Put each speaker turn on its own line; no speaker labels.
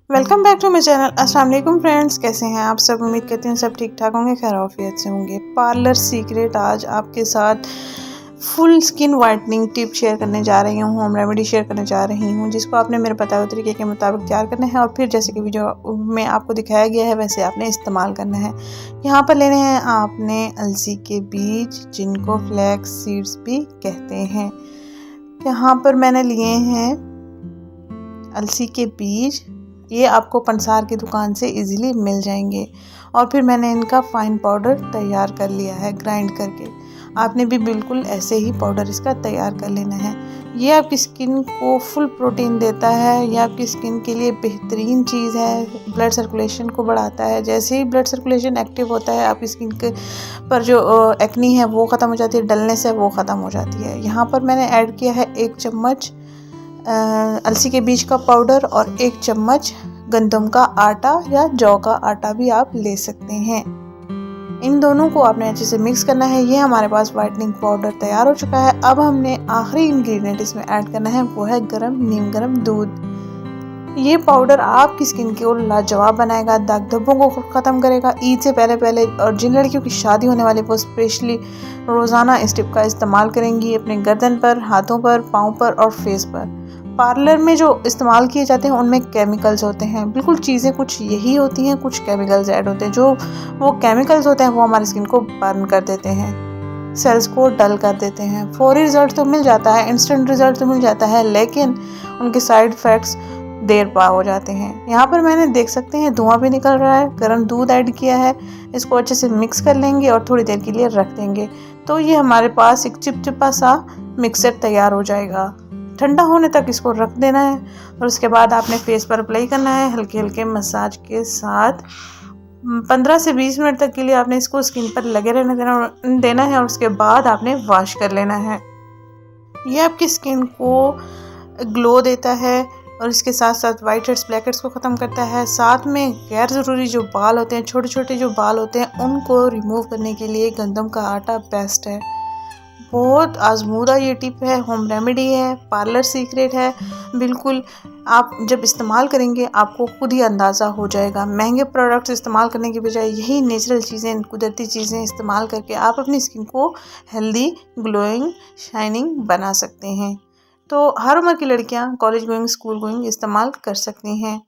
Welcome back to my channel. अस्सलाम वालेकुम friends, कैसे हैं आप सब। उम्मीद करती हूँ सब ठीक ठाक होंगे, खैर आफियत से होंगे। पार्लर सीक्रेट आज आपके साथ full skin whitening tip share करने जा रही हूँ, होम रेमेडी शेयर करने जा रही हूँ, जिसको आपने मेरे बताए हुए तरीके के मुताबिक तैयार करना है और फिर जैसे कि वीडियो में आपको दिखाया गया है वैसे आपने इस्तेमाल करना है। यहाँ पर लेने हैं आपने अलसी के बीज, जिनको फ्लैक्स सीड्स भी कहते हैं। यहाँ पर मैंने लिए हैं अलसी के बीज, ये आपको पंसार की दुकान से इजीली मिल जाएंगे। और फिर मैंने इनका फाइन पाउडर तैयार कर लिया है ग्राइंड करके। आपने भी बिल्कुल ऐसे ही पाउडर इसका तैयार कर लेना है। ये आपकी स्किन को फुल प्रोटीन देता है, ये आपकी स्किन के लिए बेहतरीन चीज़ है, ब्लड सर्कुलेशन को बढ़ाता है। जैसे ही ब्लड सर्कुलेशन एक्टिव होता है आपकी स्किन के पर जो एक्नी है वो ख़त्म हो जाती है, डलनेस है वो ख़त्म हो जाती है। यहाँ पर मैंने ऐड किया है 1 चम्मच अलसी के बीज का पाउडर और 1 चम्मच गंदम का आटा या जौ का आटा भी आप ले सकते हैं। इन दोनों को आपने अच्छे से मिक्स करना है। ये हमारे पास वाइटनिंग पाउडर तैयार हो चुका है। अब हमने आखिरी इंग्रेडिएंट इसमें ऐड करना है, वो है नीम गर्म दूध। ये पाउडर आपकी स्किन को लाजवाब बनाएगा, दाग धब्बों को ख़त्म करेगा। ईद से पहले और जिन लड़कियों की शादी होने वाली वो स्पेशली रोज़ाना इस टिप का इस्तेमाल करेंगी अपने गर्दन पर, हाथों पर, पाँव पर और फेस पर। पार्लर में जो इस्तेमाल किए जाते हैं उनमें केमिकल्स होते हैं, बिल्कुल चीज़ें कुछ यही होती हैं, कुछ केमिकल्स ऐड होते हैं। जो वो केमिकल्स होते हैं वो हमारी स्किन को बर्न कर देते हैं, सेल्स को डल कर देते हैं। फौरी रिजल्ट तो मिल जाता है, इंस्टेंट रिजल्ट तो मिल जाता है, लेकिन उनके साइड इफ़ेक्ट्स देर पा हो जाते हैं। यहाँ पर मैंने देख सकते हैं धुआं भी निकल रहा है, गर्म दूध ऐड किया है। इसको अच्छे से मिक्स कर लेंगे और थोड़ी देर के लिए रख देंगे, तो ये हमारे पास एक चिपचिपा सा मिक्सर तैयार हो जाएगा। ठंडा होने तक इसको रख देना है और उसके बाद आपने फेस पर अप्लाई करना है हल्के हल्के मसाज के साथ। 15 से 20 मिनट तक के लिए आपने इसको स्किन पर लगे रहने देना है और उसके बाद आपने वॉश कर लेना है। ये आपकी स्किन को ग्लो देता है और इसके साथ साथ वाइट हेड्स ब्लैक हेड्स को ख़त्म करता है। साथ में गैर ज़रूरी जो बाल होते हैं, छोटे छोटे जो बाल होते हैं, उनको रिमूव करने के लिए गंदम का आटा बेस्ट है। बहुत आजमूदा ये टिप है, होम रेमेडी है, पार्लर सीक्रेट है। बिल्कुल आप जब इस्तेमाल करेंगे आपको खुद ही अंदाज़ा हो जाएगा। महंगे प्रोडक्ट्स इस्तेमाल करने की बजाय यही नेचुरल चीज़ें, कुदरती चीज़ें इस्तेमाल करके आप अपनी स्किन को हेल्दी, ग्लोइंग, शाइनिंग बना सकते हैं। तो हर उम्र की लड़कियां कॉलेज गोइंग, स्कूल गोइंग इस्तेमाल कर सकती हैं।